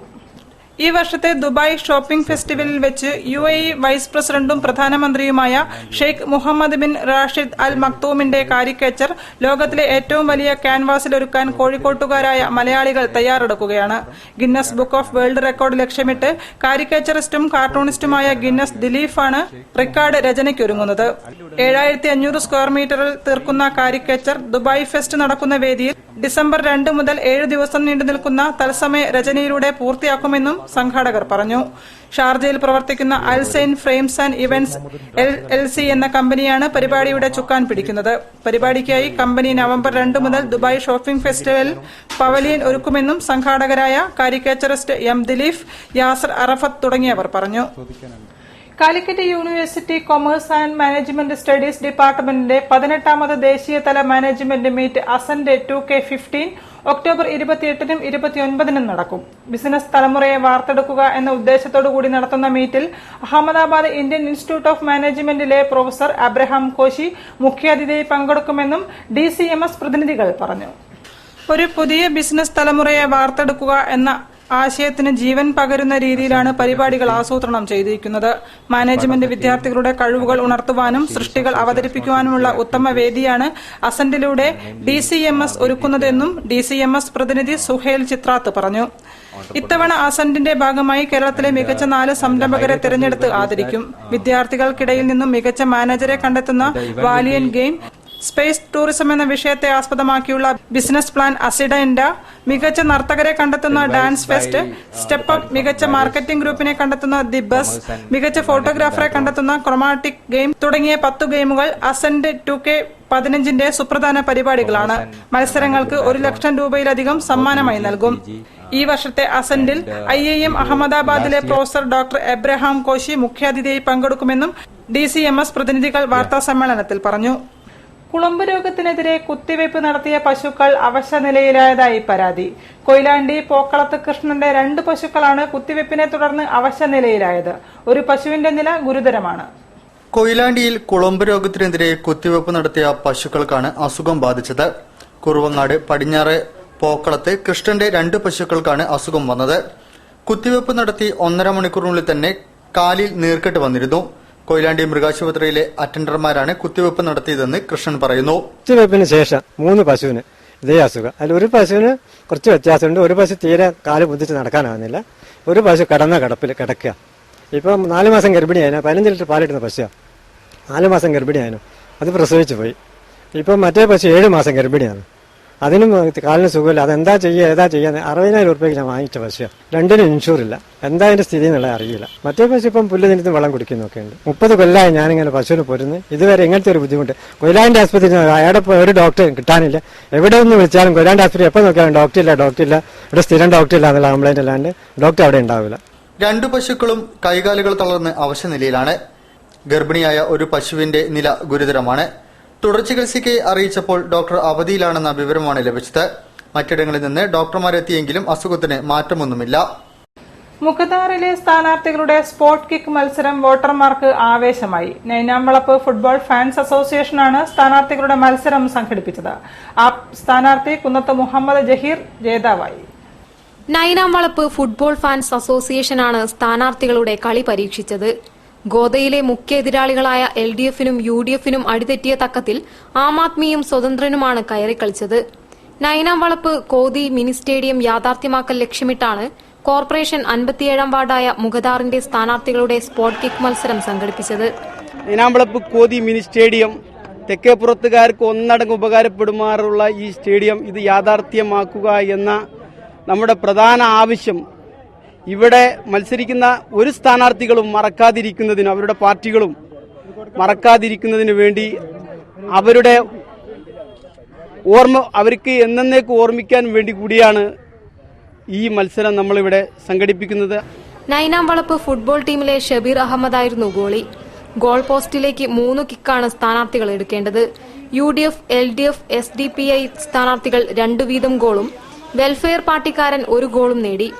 ഈ വർഷത്തെ ദുബായ് ഷോപ്പിംഗ് ഫെസ്റ്റിവലിൽ വെച്ച് UAE വൈസ് പ്രസിഡന്റും പ്രധാനമന്ത്രിയുമായ Sheikh Mohammed bin Rashid Al മക്തൂമിന്റെ കാരിക്കേച്ചർ ലോകത്തിലെ ഏറ്റവും വലിയ ക്യാൻവാസിലൊരുക്കാൻ കോഴിക്കോട്ടുകാരായ മലയാളികൾ തയ്യാറെടുക്കുകയാണ്. Guinness book of world record ലക്ഷ്യമിട്ട് കാരിക്കേച്ചറിസ്റ്റും കാർട്ടൂണിസ്റ്റുമായ ഗിന്നസ് ദിലീഫാണ് റെക്കോർഡ് രചനയ്ക്കൊരുങ്ങുന്നത്. 7500 സ്ക്വയർ മീറ്ററിൽ തീർക്കുന്ന കാരിക്കേച്ചർ ദുബായ് ഫെസ്റ്റ് നടക്കുന്ന വേദിയിൽ ഡിസംബർ 2 മുതൽ 7 ദിവസം നീണ്ടു നിൽക്കുന്ന തത്സമയ രചനയിലൂടെ പൂർത്തിയാക്കുമെന്നും സംഘാടകർ പറഞ്ഞു. ഷാർജയിൽ പ്രവർത്തിക്കുന്ന അൽസൈൻ ഫ്രെയിംസ് ആൻഡ് ഇവന്റ്സ് LLC എന്ന കമ്പനിയാണ് പരിപാടിയുടെ ചുക്കാൻ പിടിക്കുന്നത്. പരിപാടിക്കായി കമ്പനി നവംബർ 2 മുതൽ ദുബായ് ഷോപ്പിംഗ് ഫെസ്റ്റിവൽ പവലിയൻ ഒരുക്കുമെന്നും സംഘാടകരായ കാരിക്കേച്ചറിസ്റ്റ് M ദിലീഫ്, യാസർ അറഫത്ത് തുടങ്ങിയവർ പറഞ്ഞു. Calicut university commerce and management studies ഡിപ്പാർട്ട്മെന്റിന്റെ 18ാമത് ദേശീയതല management meet ascent 2K15 October 28-നും 29-നും നടക്കും. ബിസിനസ് തലമുറയെ വാർത്തെടുക്കുക എന്ന ഉദ്ദേശത്തോടുകൂടി നടത്തുന്ന മീറ്റിൽ അഹമ്മദാബാദ് ഇന്ത്യൻ ഇൻസ്റ്റിറ്റ്യൂട്ട് ഓഫ് മാനേജ്മെന്റിലെ പ്രൊഫസർ അബ്രഹാം കോശി മുഖ്യാതിഥിയായി പങ്കെടുക്കുമെന്നും DCMS പ്രതിനിധികൾ പറഞ്ഞു. ഒരു പുതിയ ബിസിനസ് തലമുറയെ വാർത്തെടുക്കുക എന്ന ആശയത്തിന് ജീവൻ പകരുന്ന രീതിയിലാണ് പരിപാടികൾ ആസൂത്രണം ചെയ്തിരിക്കുന്നത്. മാനേജ്മെന്റ് വിദ്യാർത്ഥികളുടെ കഴിവുകൾ ഉണർത്തുവാനും സൃഷ്ടികൾ അവതരിപ്പിക്കുവാനുമുള്ള ഉത്തമ വേദിയാണ് അസന്റിലൂടെ DCMS ഒരുക്കുന്നതെന്നും DCMS പ്രതിനിധി സുഹേൽ ചിത്രാത്ത് പറഞ്ഞു. ഇത്തവണ അസന്റിന്റെ ഭാഗമായി കേരളത്തിലെ മികച്ച 4 സംരംഭകരെ തിരഞ്ഞെടുത്ത് ആദരിക്കും. വിദ്യാർത്ഥികൾക്കിടയിൽ നിന്നും മികച്ച മാനേജരെ കണ്ടെത്തുന്ന വാലിയൻ ഗെയിം സ്പേസ് ടൂറിസം എന്ന വിഷയത്തെ ആസ്പദമാക്കിയുള്ള ബിസിനസ് പ്ലാൻ അസിഡൻഡ, മികച്ച നർത്തകരെ കണ്ടെത്തുന്ന ഡാൻസ് ഫെസ്റ്റ്, സ്റ്റെപ്പ് അപ്പ്, മികച്ച മാർക്കറ്റിംഗ് ഗ്രൂപ്പിനെ കണ്ടെത്തുന്ന ദി ബസ്, മികച്ച ഫോട്ടോഗ്രാഫറെ കണ്ടെത്തുന്ന ക്രൊമാറ്റിക് ഗെയിം തുടങ്ങിയ 10 ഗെയിമുകൾ അസെന്റ് 2K15 സുപ്രധാന പരിപാടികളാണ്. മത്സരങ്ങൾക്ക് 1 ലക്ഷം രൂപയിലധികം സമ്മാനമായി നൽകും. ഈ വർഷത്തെ അസെന്റിൽ IIM അഹമ്മദാബാദിലെ പ്രൊഫസർ ഡോക്ടർ എബ്രഹാം കോശി മുഖ്യാതിഥിയായി പങ്കെടുക്കുമെന്നും DCMS പ്രതിനിധികൾ വാർത്താസമ്മേളനത്തിൽ പറഞ്ഞു. കുളമ്പ് രോഗത്തിനെതിരെ കുത്തിവയ്പ് നടത്തിയ പശുക്കൾ അവശനിലയിലായതായി പരാതി. കൊയിലാണ്ടി പോക്കളത്ത് കൃഷ്ണന്റെ 2 പശുക്കളാണ് കുത്തിവയ്പ്പിനെ തുടർന്ന് അവശനിലയിലായത്. ഒരു പശുവിന്റെ നില ഗുരുതരമാണ്. കൊയിലാണ്ടിയിൽ കുളമ്പ് രോഗത്തിനെതിരെ കുത്തിവയ്പ് നടത്തിയ പശുക്കൾക്കാണ് അസുഖം ബാധിച്ചത്. കുറുവങ്ങാട് പടിഞ്ഞാറ് പോക്കളത്ത് കൃഷ്ണന്റെ 2 പശുക്കൾക്കാണ് അസുഖം വന്നത്. കുത്തിവയ്പ് നടത്തി 1.5 മണിക്കൂറിനുള്ളിൽ തന്നെ കാലിൽ നീർക്കെട്ട് വന്നിരുന്നു. കൊയിലാണ്ടി മൃഗാശുപത്രിയിലെ അറ്റൻഡർമാരാണ് കുത്തിവയ്പ് നടത്തിയതെന്ന് കൃഷ്ണൻ പറയുന്നു. കുത്തിവയ്പ്പിന് ശേഷം 3 പശുവിന് ഇതേ അസുഖം. അതിൽ ഒരു പശുവിന് കുറച്ച് വ്യത്യാസമുണ്ട്. ഒരു പശു തീരെ കാല് ബുദ്ധിച്ച് നടക്കാനാകുന്നില്ല. ഒരു പശു കിടന്ന കിടപ്പിൽ കിടക്കുക. ഇപ്പം 4 മാസം ഗർഭിണിയായിരുന്നു. 15 ലിറ്റർ പാലിട്ടുന്ന പശുവാണ്. 4 മാസം ഗർഭിണിയായിരുന്നു. അത് പ്രസവിച്ചു പോയി. ഇപ്പം മറ്റേ പശു 7 മാസം ഗർഭിണിയാണ്. അതിനും കാലിന് സുഖമില്ല. അതെന്താ ചെയ്യുക ഏതാ ചെയ്യാൻ 60,000 രൂപയ്ക്ക് ഞാൻ വാങ്ങിച്ച പശുവാണ്. 2നും ഇൻഷൂർ ഇല്ല. എന്താ അതിന്റെ സ്ഥിതി എന്നുള്ളത് അറിയില്ല. മറ്റേ പശു ഇപ്പം പുല്ല് തിന്നിട്ട് വെള്ളം കുടിക്കുന്നൊക്കെ ഉണ്ട്. 30 കൊല്ലമായി ഞാനിങ്ങനെ പശുവിന് പൊരുന്ന്. ഇതുവരെ ഇങ്ങനത്തെ ഒരു ബുദ്ധിമുട്ട്. കൊയിലാണ്ടി ആസ്പത്രി അയാടെ ഒരു ഡോക്ടർ കിട്ടാനില്ല. എവിടെ ഒന്ന് വിളിച്ചാലും കൊയിലാണ്ടി ആസ്പത്രി എപ്പോൾ നോക്കിയാലും ഡോക്ടർ ഇല്ല. ഇവിടെ സ്ഥിരം ഡോക്ടർ ഇല്ല എന്നുള്ള കംപ്ലൈന്റ് അല്ലാണ്ട് ഡോക്ടർ അവിടെ ഉണ്ടാവില്ല. 2 പശുക്കളും കൈകാലുകൾ തളർന്ന് അവശനിലയിലാണ്. ഗർഭിണിയായ ഒരു പശുവിന്റെ നില ഗുരുതരമാണ്. തുടർ ചികിത്സയ്ക്ക് അറിയിച്ചപ്പോൾ ഡോക്ടർ അവധിയിലാണെന്ന വിവരമാണ് ലഭിച്ചത്. മറ്റിടങ്ങളിൽ നിന്ന് ഡോക്ടർമാരെത്തിയെങ്കിലും അസുഖത്തിന് മാറ്റമൊന്നുമില്ല. മുഖദാറിലെ സ്ഥാനാർത്ഥികളുടെ സ്പോട്ട് കിക്ക് മത്സരം വോട്ടർമാർക്ക് ആവേശമായി. നൈനാംവളപ്പ് ഫുട്ബോൾ ഫാൻസ് അസോസിയേഷനാണ് സ്ഥാനാർത്ഥികളുടെ മത്സരം സംഘടിപ്പിച്ചത്. സ്ഥാനാർത്ഥി കുന്നത്ത് മുഹമ്മദ് ജഹീർ ജേതാവായി. നൈനാംവളപ്പ് ഫുട്ബോൾ ഫാൻസ് അസോസിയേഷനാണ് സ്ഥാനാർത്ഥികളുടെ കളി പരീക്ഷിച്ചത്. ഗോദയിലെ മുഖ്യ എതിരാളികളായ LDFനും UDFനും അടിതെറ്റിയ തക്കത്തിൽ ആം ആദ്മിയും സ്വതന്ത്രനുമാണ് കയറിക്കളിച്ചത്. നൈനാംവളപ്പ് കോതി മിനി സ്റ്റേഡിയം യാഥാർത്ഥ്യമാക്കൽ ലക്ഷ്യമിട്ടാണ് കോർപ്പറേഷൻ 57-ാം വാർഡായ മുഖദാറിന്റെ സ്ഥാനാർത്ഥികളുടെ സ്പോട്ട് കിക്ക് മത്സരം സംഘടിപ്പിച്ചത്. നൈനാംവളപ്പ് കോതി മിനി സ്റ്റേഡിയം തെക്കേപ്പുറത്തുകാർക്ക് ഒന്നടങ്കം ഉപകാരപ്പെടുമാറുള്ള ഈ സ്റ്റേഡിയം ഇത് യാഥാർത്ഥ്യമാക്കുക എന്ന നമ്മുടെ പ്രധാന ആവശ്യം ഇവിടെ മത്സരിക്കുന്ന ഒരു സ്ഥാനാർത്ഥികളും മറക്കാതിരിക്കുന്നതിന്, അവരുടെ പാർട്ടികളും മറക്കാതിരിക്കുന്നതിന് വേണ്ടി അവരുടെ അവർക്ക് എന്നേക്ക് ഓർമ്മിക്കാൻ വേണ്ടി കൂടിയാണ് ഈ മത്സരം നമ്മളിവിടെ സംഘടിപ്പിക്കുന്നത്. നൈനാംവളപ്പ് ഫുട്ബോൾ ടീമിലെ ഷബീർ അഹമ്മദായിരുന്നു ഗോളി. ഗോൾ പോസ്റ്റിലേക്ക് 3 കിക്കാണ് സ്ഥാനാർത്ഥികൾ എടുക്കേണ്ടത്. UDF, LDF, SDPI സ്ഥാനാർത്ഥികൾ 2 വീതം ഗോളും വെൽഫെയർ പാർട്ടിക്കാരൻ 1 ഗോളും നേടി.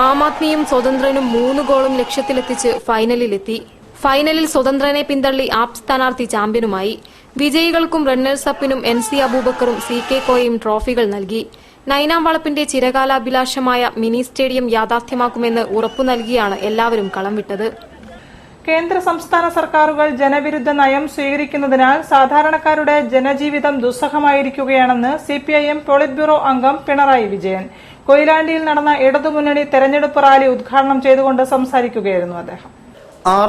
ആം ആദ്മിയും സ്വതന്ത്രനും 3 ഗോളും ലക്ഷ്യത്തിലെത്തിച്ച് ഫൈനലിലെത്തി. ഫൈനലിൽ സ്വതന്ത്രനെ പിന്തള്ളി ആപ് സ്ഥാനാർത്ഥി ചാമ്പ്യനുമായി. വിജയികൾക്കും റണ്ണേഴ്സ് അപ്പിനും NC അബൂബക്കറും CK കോയയും ട്രോഫികൾ നൽകി. നൈനാംവളപ്പിന്റെ ചിരകാലാഭിലാഷമായ മിനി സ്റ്റേഡിയം യാഥാർത്ഥ്യമാക്കുമെന്ന് ഉറപ്പു നൽകിയാണ് എല്ലാവരും കളം വിട്ടത്. കേന്ദ്ര സംസ്ഥാന സർക്കാരുകൾ ജനവിരുദ്ധ നയം സ്വീകരിക്കുന്നതിനാൽ സാധാരണക്കാരുടെ ജനജീവിതം ദുസ്സഹമായിരിക്കുകയാണെന്ന് CPIM പോളിറ്റ് ബ്യൂറോ അംഗം പിണറായി വിജയൻ. കൊയിലാണ്ടിയിൽ നടന്ന ഇടതുമുന്നണി തെരഞ്ഞെടുപ്പ് റാലി ഉദ്ഘാടനം ചെയ്തുകൊണ്ട് സംസാരിക്കുകയായിരുന്നു അദ്ദേഹം.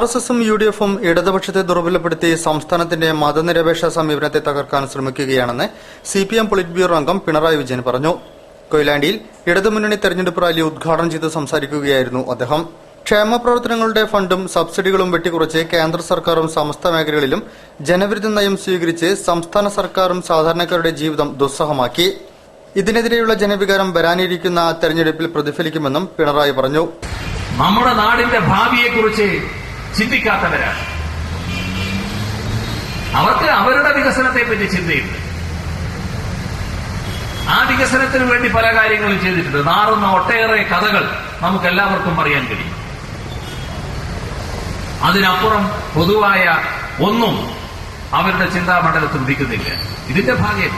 RSSും UDFും ഇടതുപക്ഷത്തെ ദുർബലപ്പെടുത്തി സംസ്ഥാനത്തിന്റെ മതനിരപേക്ഷ സമീപനത്തെ തകർക്കാൻ ശ്രമിക്കുകയാണെന്ന് CPM പോളിറ്റ് ബ്യൂറോ അംഗം പിണറായി വിജയൻ പറഞ്ഞു. കൊയിലാണ്ടിയിൽ ഇടതുമുന്നണി തെരഞ്ഞെടുപ്പ് റാലി ഉദ്ഘാടനം ചെയ്ത് സംസാരിക്കുകയായിരുന്നു അദ്ദേഹം. ക്ഷേമ പ്രവർത്തനങ്ങളുടെ ഫണ്ടും സബ്സിഡികളും വെട്ടിക്കുറച്ച് കേന്ദ്ര സർക്കാരും സമസ്ത മേഖലകളിലും ജനവിരുദ്ധ നയം സ്വീകരിച്ച് സംസ്ഥാന സർക്കാരും സാധാരണക്കാരുടെ ജീവിതം ദുസ്സഹമാക്കി. ഇതിനെതിരെയുള്ള ജനവികാരം വരാനിരിക്കുന്ന തെരഞ്ഞെടുപ്പിൽ പ്രതിഫലിക്കുമെന്നും പിണറായി പറഞ്ഞു. നമ്മുടെ നാടിന്റെ ഭാവിയെക്കുറിച്ച് ചിന്തിക്കാത്തവരാണ്. അവർക്ക് അവരുടെ വികസനത്തെ പറ്റി ചിന്തയുണ്ട്. ആ വികസനത്തിന് വേണ്ടി പല കാര്യങ്ങളും ചെയ്തിട്ടുണ്ട്. നാറുന്ന ഒട്ടേറെ കഥകൾ നമുക്ക് എല്ലാവർക്കും അറിയാൻ കഴിയും. അതിനപ്പുറം പൊതുവായ ഒന്നും അവരുടെ ചിന്താമണ്ഡലത്തിൽ ഉദിക്കുന്നില്ല. ഇതിന്റെ ഭാഗ്യം.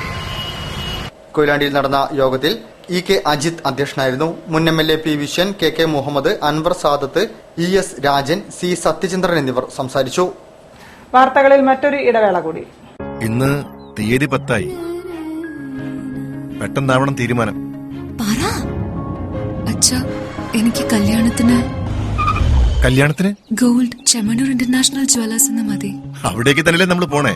കൊയിലാണ്ടിയിൽ നടന്ന യോഗത്തിൽ EK അജിത് അധ്യക്ഷനായിരുന്നു. മുൻ MLA P Viswan, KK Muhammad, Anwar Sadath, ES Rajan, C Sathyachandran എന്നിവർ സംസാരിച്ചു. വാർത്തകളിൽ മറ്റൊരു ഇടവേള കൂടി. ഇന്ന് തീയതി 10 പെട്ടെന്നാവണം തീരുമാനം. എനിക്ക് കല്യാണത്തിന് ഗോൾഡ് ചെമ്മണൂർ ഇന്റർനാഷണൽ ജ്വല്ലേഴ്സ് എന്ന് മതി. അവിടേക്ക് തന്നെയല്ലേ നമ്മൾ പോണേ.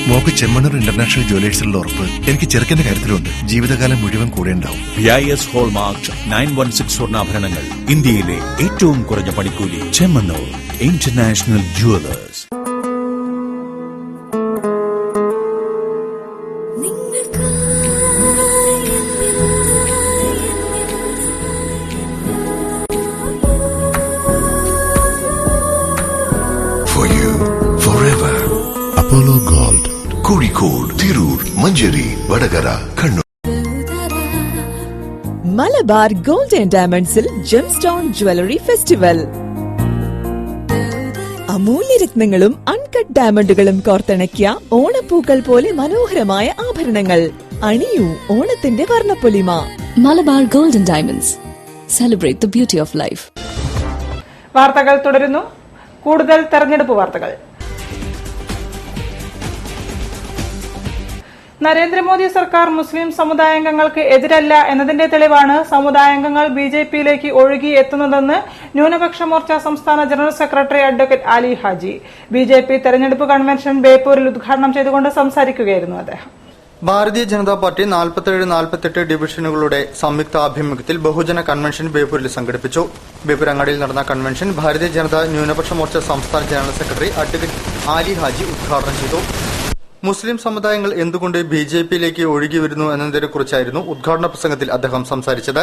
മോക്ക് ചെമ്മണ്ണൂർ ഇന്റർനാഷണൽ ജുവലേഴ്സിലുള്ള ഉറപ്പ് എനിക്ക് ചെറുക്കന്റെ കാര്യത്തിലുണ്ട്. ജീവിതകാലം മുഴുവൻ കൂടെ ഉണ്ടാവും. BIS ഹോൾമാർക്ക് 916 സ്വർണ്ണാഭരണങ്ങൾ. ഇന്ത്യയിലെ ഏറ്റവും കുറഞ്ഞ പണിക്കൂലി. Chemmanur international jewellers. For you, forever. Apollo Gold. Kozhikode, Tirur, Manjeri, Vadagara, Kannur. Malabar gold and ഡയമണ്ട്സിൽ ജെംസ്റ്റോൺ ജ്വല്ലറി ഫെസ്റ്റിവൽ. അമൂല്യരത്നങ്ങളും അൺകട്ട് ഡയമണ്ടുകളും കോർത്തിണക്കിയ ഓണപ്പൂക്കൾ പോലെ മനോഹരമായ ആഭരണങ്ങൾ. അണിയൂ ഓണത്തിന്റെ വർണ്ണപ്പൊലിമ. Malabar gold and diamonds. Celebrate the beauty of life. വാർത്തകൾ തുടരുന്നു. കൂടുതൽ തെരഞ്ഞെടുപ്പ് വാർത്തകൾ. നരേന്ദ്രമോദി സർക്കാർ മുസ്ലിം സമുദായാംഗങ്ങൾക്ക് എതിരല്ല എന്നതിന്റെ തെളിവാണ് സമുദായാംഗങ്ങൾ ബിജെപിയിലേക്ക് ഒഴുകി എത്തുന്നതെന്ന് ന്യൂനപക്ഷ മോർച്ച സംസ്ഥാന general secretary advocate Ali Haji BJP തെരഞ്ഞെടുപ്പ് കൺവെൻഷൻ ബേപ്പൂരിൽ ഉദ്ഘാടനം ചെയ്തുകൊണ്ട് സംസാരിക്കുകയായിരുന്നു അദ്ദേഹം. ഭാരതീയ ജനതാ പാർട്ടി 47-48 ഡിവിഷനുകളുടെ സംയുക്ത ആഭിമുഖ്യത്തിൽ ബഹുജന കൺവെൻഷൻ ബേപ്പൂരിൽ സംഘടിപ്പിച്ചു. ബേപ്പൂരങ്ങാടിയിൽ നടന്ന കൺവെൻഷൻ ഭാരതീയ ജനതാ ന്യൂനപക്ഷ മോർച്ച സംസ്ഥാന general secretary advocate Ali Haji ഉദ്ഘാടനം ചെയ്തു. മുസ്ലിം സമുദായങ്ങൾ എന്തുകൊണ്ട് ബിജെപിയിലേക്ക് ഒഴുകി വരുന്നു എന്നതിനെക്കുറിച്ചായിരുന്നു ഉദ്ഘാടന പ്രസംഗത്തിൽ അദ്ദേഹം സംസാരിച്ചത്.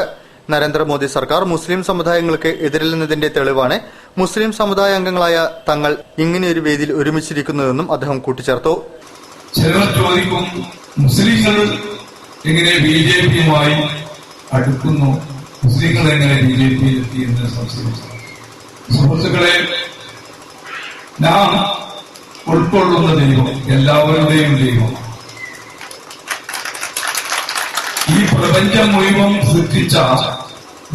നരേന്ദ്രമോദി സർക്കാർ മുസ്ലിം സമുദായങ്ങൾക്ക് എതിരല്ലെന്നതിന്റെ തെളിവാണ് മുസ്ലിം സമുദായാംഗങ്ങളായ തങ്ങൾ ഇങ്ങനെയൊരു വേദിയിൽ ഒരുമിച്ചിരിക്കുന്നതെന്നും അദ്ദേഹം കൂട്ടിച്ചേർത്തു. ചിലർ ചോദിക്കും, മുസ്ലിങ്ങൾ എങ്ങനെ ബിജെപിയുമായി അടുക്കുന്നു, മുസ്ലിങ്ങൾ എങ്ങനെ ബിജെപിയിൽ എത്തിയെന്ന് സംശയിച്ചു. സുഹൃത്തുക്കളെ, നാം ഉൾക്കൊള്ളുന്ന ദൈവം എല്ലാവരുടെയും ദൈവം. ഈ പ്രപഞ്ചം മുഴുവൻ സൃഷ്ടിച്ച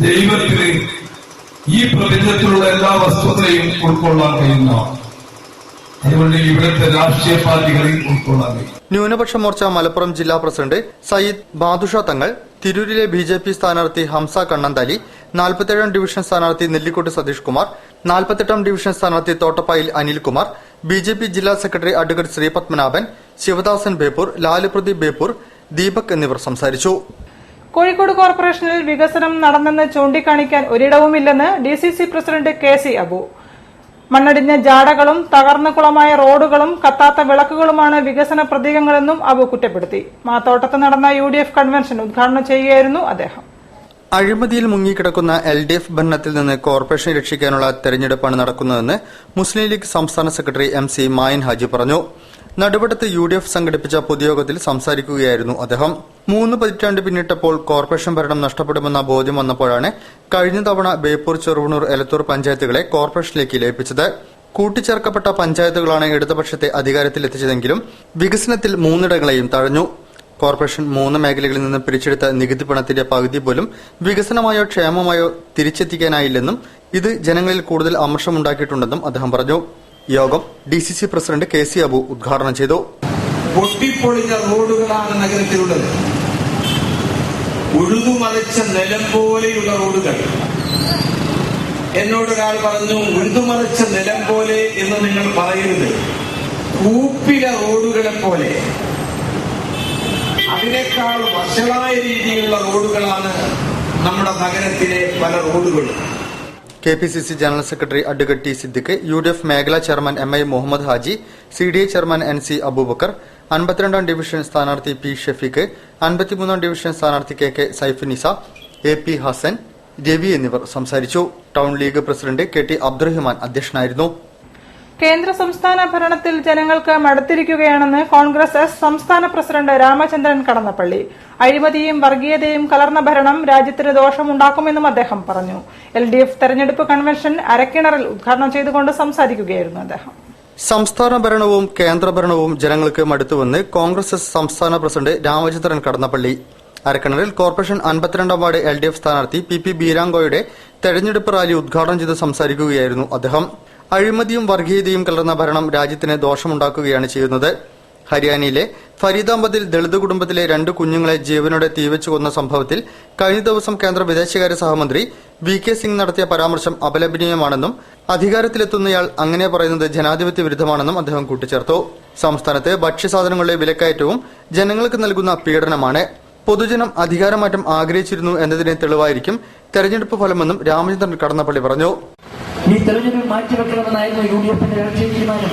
ദൈവത്തിന് ഈ പ്രപഞ്ചത്തിലുള്ള എല്ലാ വസ്തുക്കളെയും ഉൾക്കൊള്ളാൻ കഴിയുന്ന, അതുകൊണ്ട് ഇവിടുത്തെ രാഷ്ട്രീയ പാർട്ടികളെയും ഉൾക്കൊള്ളാൻ കഴിയും. ന്യൂനപക്ഷ മോർച്ച മലപ്പുറം ജില്ലാ പ്രസിഡന്റ് സയ്യിദ് ബാദുഷ തങ്ങൾ, തിരൂരിലെ ബിജെപി സ്ഥാനാർത്ഥി ഹംസ കണ്ണന്താലി, 47-ാം ഡിവിഷൻ സ്ഥാനാർത്ഥി നെല്ലിക്കോട്ട് സതീഷ് കുമാർ, 48-ാം ഡിവിഷൻ സ്ഥാനാർത്ഥി തോട്ടപ്പായിൽ അനിൽകുമാർ, ബിജെപി ജില്ലാ സെക്രട്ടറി അഡ്വക്കേറ്റ് ശ്രീപത്മനാഭൻ, ശിവദാസൻ ബേപ്പൂർ, ലാലു പ്രദീപ് ബേപ്പൂർ, ദീപക് എന്നിവർ സംസാരിച്ചു. കോഴിക്കോട് കോർപ്പറേഷനിൽ വികസനം നടന്നെന്ന് ചൂണ്ടിക്കാണിക്കാൻ ഒരിടവുമില്ലെന്ന് DCC പ്രസിഡന്റ് KC അബു. മണ്ണടിഞ്ഞ ജാടകളും തകർന്ന കുളമായ റോഡുകളും കത്താത്ത വിളക്കുകളുമാണ് വികസന പ്രതീകങ്ങളെന്നും അബു കുറ്റപ്പെടുത്തി. മാത്തോട്ടത്ത് നടന്ന UDF കൺവെൻഷൻ ഉദ്ഘാടനം ചെയ്യുകയായിരുന്നു അദ്ദേഹം. അഴിമതിയിൽ മുങ്ങിക്കിടക്കുന്ന LDF ഭരണത്തിൽ നിന്ന് കോർപ്പറേഷനെ രക്ഷിക്കാനുള്ള തെരഞ്ഞെടുപ്പാണ് നടക്കുന്നതെന്ന് മുസ്ലിം ലീഗ് സംസ്ഥാന സെക്രട്ടറി MC മായിൻ ഹാജി പറഞ്ഞു. നടുവട്ടത്ത് UDF സംഘടിപ്പിച്ച പൊതുയോഗത്തിൽ സംസാരിക്കുകയായിരുന്നു അദ്ദേഹം. 3 പതിറ്റാണ്ട് പിന്നിട്ടപ്പോൾ കോർപ്പറേഷൻ ഭരണം നഷ്ടപ്പെടുമെന്ന ബോധ്യം വന്നപ്പോഴാണ് കഴിഞ്ഞ തവണ ബേപ്പൂർ, ചെറുവണ്ണൂർ, എലത്തൂർ പഞ്ചായത്തുകളെ കോർപ്പറേഷനിലേക്ക് ലയിപ്പിച്ചത്. കൂട്ടിച്ചേർക്കപ്പെട്ട പഞ്ചായത്തുകളാണ് ഇടതുപക്ഷത്തെ അധികാരത്തിലെത്തിച്ചതെങ്കിലും വികസനത്തിൽ 3ഇടങ്ങളെയും തഴഞ്ഞു. കോർപ്പറേഷൻ 3 മേഖലകളിൽ നിന്ന് പിരിച്ചെടുത്ത നികുതി പണത്തിന്റെ പകുതി പോലും വികസനമായോ ക്ഷേമമായോ തിരിച്ചെത്തിക്കാനായില്ലെന്നും ഇത് ജനങ്ങളിൽ കൂടുതൽ അമർഷമുണ്ടാക്കിയിട്ടുണ്ടെന്നും അദ്ദേഹം പറഞ്ഞു. യോഗം DCC പ്രസിഡന്റ് KC അബു ഉദ്ഘാടനം ചെയ്തു. പൊട്ടിപ്പൊളിഞ്ഞ റോഡുകളാണ് നഗരത്തിലുള്ളത്. ഉഴുതുമറിച്ച നിലം പോലെയുള്ള റോഡുകൾ. എന്നോടൊരാൾ പറഞ്ഞു, ഉഴുതുമറിച്ച നിലം പോലെ എന്ന് നിങ്ങൾ പറയരുത്, കൂപ്പില റോഡുകളെ പോലെ. അതിനേക്കാൾ വഷളായ രീതിയിലുള്ള റോഡുകളാണ് നമ്മുടെ നഗരത്തിലെ പല റോഡുകളും. KPCC general secretary advocate T Siddique, UDF മേഖലാ chairman MI Muhammad Haji, CDA chairman NC Aboobacker, 52-ാം ഡിവിഷൻ സ്ഥാനാർത്ഥി P ഷഫീഖ്, 53-ാം ഡിവിഷൻ സ്ഥാനാർത്ഥി KK സൈഫുനിസ, AP ഹസൻ, രവി എന്നിവർ സംസാരിച്ചു. Town league president KT Abdurahman അധ്യക്ഷനായിരുന്നു. കേന്ദ്ര സംസ്ഥാന ഭരണത്തിൽ ജനങ്ങൾക്ക് മടുത്തിരിക്കുകയാണെന്ന് കോൺഗ്രസ് സംസ്ഥാന പ്രസിഡന്റ് രാമചന്ദ്രൻ കടന്നപ്പള്ളി. അഴിമതിയും വർഗീയതയും കലർന്ന ഭരണം രാജ്യത്തിന് ദോഷമുണ്ടാക്കുമെന്നും അദ്ദേഹം പറഞ്ഞു. LDF തെരഞ്ഞെടുപ്പ് കൺവെൻഷൻ അരക്കിണറിൽ ഉദ്ഘാടനം ചെയ്തുകൊണ്ട് സംസാരിക്കുകയായിരുന്നു അദ്ദേഹം. സംസ്ഥാന ഭരണവും കേന്ദ്ര ഭരണവും ജനങ്ങൾക്ക് മടുത്തുവെന്ന് കോൺഗ്രസ് സംസ്ഥാന പ്രസിഡന്റ് രാമചന്ദ്രൻ കടന്നപ്പള്ളി. അരക്കിണറിൽ കോർപ്പറേഷൻ 52-ാം വാർഡ് LDF സ്ഥാനാർത്ഥി PP ബീരാങ്കോയുടെ തെരഞ്ഞെടുപ്പ് റാലി ഉദ്ഘാടനം ചെയ്ത് സംസാരിക്കുകയായിരുന്നു അദ്ദേഹം. അഴിമതിയും വർഗീയതയും കലർന്ന ഭരണം രാജ്യത്തിന് ദോഷമുണ്ടാക്കുകയാണ് ചെയ്യുന്നത്. ഹരിയാനയിലെ ഫരീദാബാദിൽ ദളിത് കുടുംബത്തിലെ 2 കുഞ്ഞുങ്ങളെ ജീവനോടെ തീവച്ചു കൊന്ന സംഭവത്തിൽ കഴിഞ്ഞ ദിവസം കേന്ദ്ര വിദേശകാര്യ സഹമന്ത്രി VK സിംഗ് നടത്തിയ പരാമർശം അപലപനീയമാണെന്നും അധികാരത്തിലെത്തുന്നയാൾ അങ്ങനെ പറയുന്നത് ജനാധിപത്യ വിരുദ്ധമാണെന്നും അദ്ദേഹം കൂട്ടിച്ചേർത്തു. സംസ്ഥാനത്ത് ഭക്ഷ്യസാധനങ്ങളുടെ വിലക്കയറ്റവും ജനങ്ങൾക്ക് നൽകുന്ന പീഡനമാണ്. പൊതുജനം അധികാരമാറ്റം ആഗ്രഹിച്ചിരുന്നു എന്നതിന് തെളിവായിരിക്കും തെരഞ്ഞെടുപ്പ് ഫലമെന്നും രാമചന്ദ്രൻ കടന്നപ്പള്ളി പറഞ്ഞു. ഈ തെരഞ്ഞെടുപ്പ് മാറ്റിവെക്കണമെന്നായിരുന്നു UDFന്റെ രാഷ്ട്രീയ തീരുമാനം.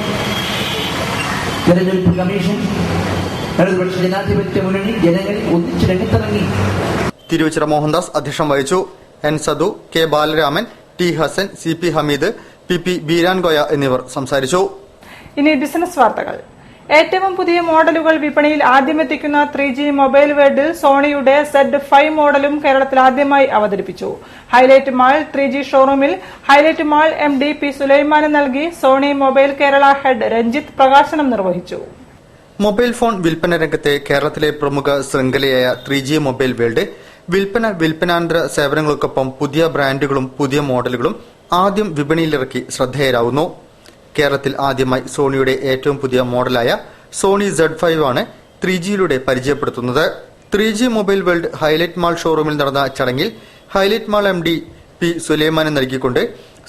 തെരഞ്ഞെടുപ്പ് കമ്മീഷൻ, ഇടതുപക്ഷ ജനാധിപത്യ മുന്നണി ജനങ്ങൾ ഒന്നിച്ച് രംഗത്തിറങ്ങി. തിരുവച്ചിറ മോഹൻദാസ് അധ്യക്ഷം വഹിച്ചു. N സദു, K Balaraman, T Hasan, CP Hameed, PP Beerankoya എന്നിവർ സംസാരിച്ചു. ഇനി ബിസിനസ് വാർത്തകൾ. ഏറ്റവും പുതിയ മോഡലുകൾ വിപണിയിൽ ആദ്യമെത്തിക്കുന്ന 3G മൊബൈൽ വേൾഡിൽ സോണിയുടെ Z5 മോഡലും കേരളത്തിൽ ആദ്യമായി അവതരിപ്പിച്ചു. ഹൈലൈറ്റ് മാൾ 3G ഷോറൂമിൽ ഹൈലൈറ്റ് മാൾ MD P സുലൈമാന് നൽകി Sony mobile Kerala head Ranjith പ്രകാശനം നിർവഹിച്ചു. മൊബൈൽ ഫോൺ വിൽപ്പന രംഗത്തെ കേരളത്തിലെ പ്രമുഖ ശൃംഖലയായ 3G മൊബൈൽ വേൾഡ് വിൽപ്പനാനന്തര സേവനങ്ങൾക്കൊപ്പം പുതിയ ബ്രാൻഡുകളും പുതിയ മോഡലുകളും ആദ്യം വിപണിയിലിറക്കി ശ്രദ്ധേയരാകുന്നു. കേരളത്തിൽ ആദ്യമായി സോണിയുടെ ഏറ്റവും പുതിയ മോഡലായ സോണി Z5 ആണ് 3Gയിലൂടെ പരിചയപ്പെടുത്തുന്നത്. 3G mobile world highlight mall ഷോറൂമിൽ നടന്ന ചടങ്ങിൽ ഹൈലൈറ്റ് മാൾ MD P സുലൈമാന് നൽകിക്കൊണ്ട്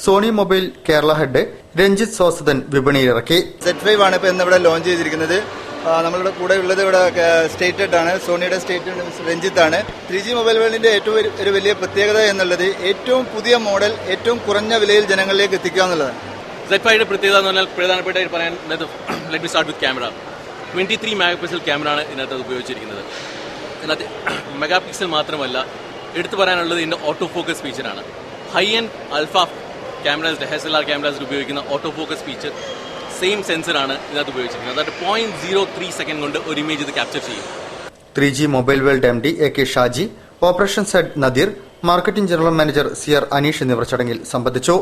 Sony mobile Kerala head Ranjith സോസദൻ വിപണിയിലിറക്കി. Z5 ആണ് ഇപ്പോൾ ഇന്നിവിടെ ലോഞ്ച് ചെയ്തിരിക്കുന്നത്. നമ്മളുടെ കൂടെ ഉള്ളത് ഇവിടെ സ്റ്റേറ്റ് ഹെഡ് ആണ്, സോണിയുടെ സ്റ്റേറ്റ് ഹെഡ് രഞ്ജിത്ത് ആണ്. 3G മൊബൈൽ വേൾഡിന്റെ ഏറ്റവും ഒരു വലിയ പ്രത്യേകത എന്നുള്ളത് ഏറ്റവും പുതിയ മോഡൽ ഏറ്റവും കുറഞ്ഞ വിലയിൽ ജനങ്ങളിലേക്ക് എത്തിക്കുക എന്നുള്ളതാണ്. Z5 പ്രത്യേകത എന്ന് പറഞ്ഞാൽ പ്രധാനപ്പെട്ടായിട്ട് പറയാൻ let me start with camera. 23 megapixel ക്യാമറയാണ് ഇതിനകത്ത് ഉപയോഗിച്ചിരിക്കുന്നത്. ഇതിനകത്ത് മെഗാ പിക്സൽ മാത്രമല്ല, എടുത്തു പറയാനുള്ളത് ഇതിന്റെ ഓട്ടോ ഫോക്കസ് ഫീച്ചറാണ്. High end alpha cameras DSLR ക്യാമറാസിൽ ഉപയോഗിക്കുന്ന ഓട്ടോ ഫോക്കസ് ഫീച്ചർ സെയിം സെൻസറാണ് ഇതിനകത്ത് ഉപയോഗിച്ചിരിക്കുന്നത്. അതായത് 0.03 സെക്കൻഡ് കൊണ്ട് ഒരു ഇമേജ് ഇത് ക്യാപ്ചർ ചെയ്യും. 3G mobile world MD AK Shaji, operations head Nadir, marketing general manager CR Aneesh എന്നിവർ ചടങ്ങിൽ സംബന്ധിച്ചു.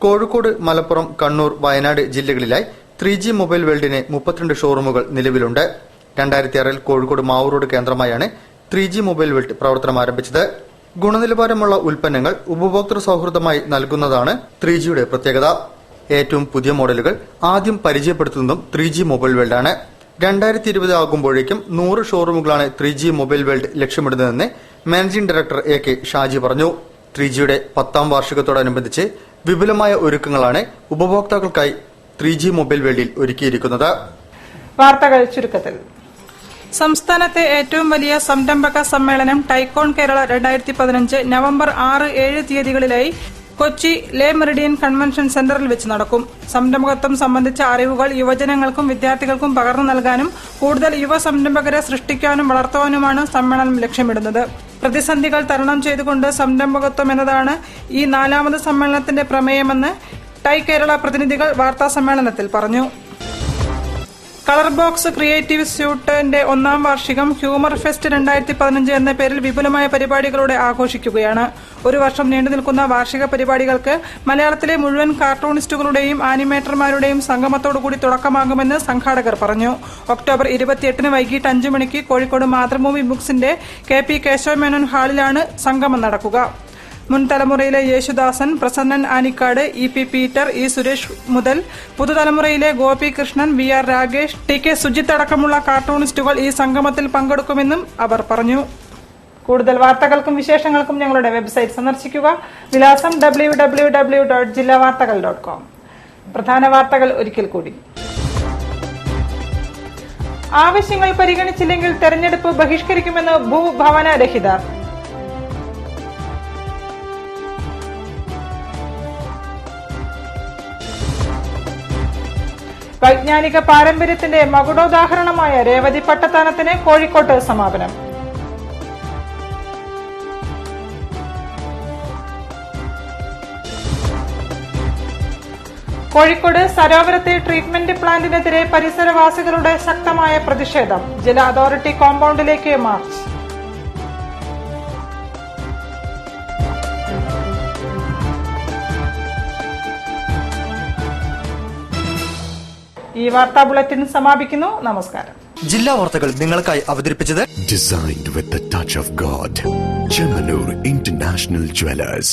കോഴിക്കോട്, മലപ്പുറം, കണ്ണൂർ, വയനാട് ജില്ലകളിലായി 3G മൊബൈൽ വേൾഡിന് 32 ഷോറൂമുകൾ നിലവിലുണ്ട്. 2006-ൽ കോഴിക്കോട് മാവൂർ റോഡ് കേന്ദ്രമായാണ് 3G മൊബൈൽ വേൾഡ് പ്രവർത്തനം ആരംഭിച്ചത്. ഗുണനിലവാരമുള്ള ഉൽപ്പന്നങ്ങൾ ഉപഭോക്തൃ സൌഹൃദമായി നൽകുന്നതാണ് 3Gയുടെ പ്രത്യേകത. ഏറ്റവും പുതിയ മോഡലുകൾ ആദ്യം പരിചയപ്പെടുത്തുന്നതും 3G മൊബൈൽ വേൾഡാണ്. 2020 ആകുമ്പോഴേക്കും 100 ഷോറൂമുകളാണ് 3G മൊബൈൽ വേൾഡ് ലക്ഷ്യമിടുന്നതെന്ന് മാനേജിംഗ് ഡയറക്ടർ AK ഷാജി പറഞ്ഞു. 3Gയുടെ 10ാം വാർഷികത്തോടനുബന്ധിച്ച് വിപുലമായ ഒരുക്കങ്ങളാണ് ഉപഭോക്താക്കൾക്കായി 3G മൊബൈൽ വേൾഡിൽ ഒരുക്കിയിരിക്കുന്നത്. വാർത്തകൾ ചുരുക്കത്തിൽ. സംസ്ഥാനത്തെ ഏറ്റവും വലിയ സംരംഭക സമ്മേളനം ടൈക്കോൺ കേരള 2015 നവംബർ 6-7 തീയതികളിലായി കൊച്ചി ലേ മെറിഡിയൻ കൺവെൻഷൻ സെന്ററിൽ വെച്ച് നടക്കും. സംരംഭകത്വം സംബന്ധിച്ച അറിവുകൾ യുവജനങ്ങൾക്കും വിദ്യാർത്ഥികൾക്കും പകർന്നു നൽകാനും കൂടുതൽ യുവ സംരംഭകരെ സൃഷ്ടിക്കാനും വളർത്തുവാനുമാണ് സമ്മേളനം ലക്ഷ്യമിടുന്നത്. പ്രതിസന്ധികൾ തരണം ചെയ്തുകൊണ്ട് സംരംഭകത്വം എന്നതാണ് ഈ 4ാമത് സമ്മേളനത്തിന്റെ പ്രമേയമെന്ന് ടൈ കേരള പ്രതിനിധികൾ വാർത്താ സമ്മേളനത്തിൽ പറഞ്ഞു. കളർ ബോക്സ് ക്രിയേറ്റീവ് സ്യൂട്ടിന്റെ 1ാം വാർഷികം ഹ്യൂമർ ഫെസ്റ്റ് 2015 എന്ന പേരിൽ വിപുലമായ പരിപാടികളോടെ ആഘോഷിക്കുകയാണ്. ഒരു വർഷം നീണ്ടുനിൽക്കുന്ന വാർഷിക പരിപാടികൾക്ക് മലയാളത്തിലെ മുഴുവൻ കാർട്ടൂണിസ്റ്റുകളുടെയും ആനിമേറ്റർമാരുടെയും സംഗമത്തോടുകൂടി തുടക്കമാകുമെന്ന് സംഘാടകർ പറഞ്ഞു. ഒക്ടോബർ 28 വൈകിട്ട് 5 മണിക്ക് കോഴിക്കോട് മാതൃഭൂമി ബുക്സിന്റെ KP കേശവമേനോൻ ഹാളിലാണ് സംഗമം നടക്കുക. മുൻ തലമുറയിലെ Yesudasan, Prasannan Anikkad, EP Peter, E Suresh മുതൽ പുതുതലമുറയിലെ ഗോപി കൃഷ്ണൻ, VR രാഗേഷ്, TK സുജിത്ത് അടക്കമുള്ള കാർട്ടൂണിസ്റ്റുകൾ ഈ സംഗമത്തിൽ പങ്കെടുക്കുമെന്നും അവർ പറഞ്ഞു. കൂടുതൽ വാർത്തകൾക്കും വിശേഷങ്ങൾക്കും ഞങ്ങളുടെ വെബ്സൈറ്റ് സന്ദർശിക്കുക. വിലാസം www.jillavartakal.com. പ്രധാന വാർത്തകൾ ഒരിക്കൽ കൂടി. ആവശ്യങ്ങൾ പരിഗണിച്ചില്ലെങ്കിൽ തെരഞ്ഞെടുപ്പ് ബഹിഷ്കരിക്കുമെന്ന് ഭൂഭവന രഹിതർ. വൈജ്ഞാനിക പാരമ്പര്യത്തിന്റെ മകുടോദാഹരണമായ രേവതി പട്ടത്താനത്തിന് കോഴിക്കോട്ട് സമാപനം. കോഴിക്കോട് സരോവരത്തെ ട്രീറ്റ്മെന്റ് പ്ലാന്റിനെതിരെ പരിസരവാസികളുടെ ശക്തമായ പ്രതിഷേധം. ജല അതോറിറ്റി കോമ്പൗണ്ടിലേക്ക് മാർച്ച്. ഈ വാർത്താ ബുള്ളറ്റിൻ സമാപിക്കുന്നു. നമസ്കാരം. ജില്ലാ വാർത്തകൾ നിങ്ങൾക്കായി അവതരിപ്പിച്ചത് Designed with the touch of God. Chemanur International Jewelers.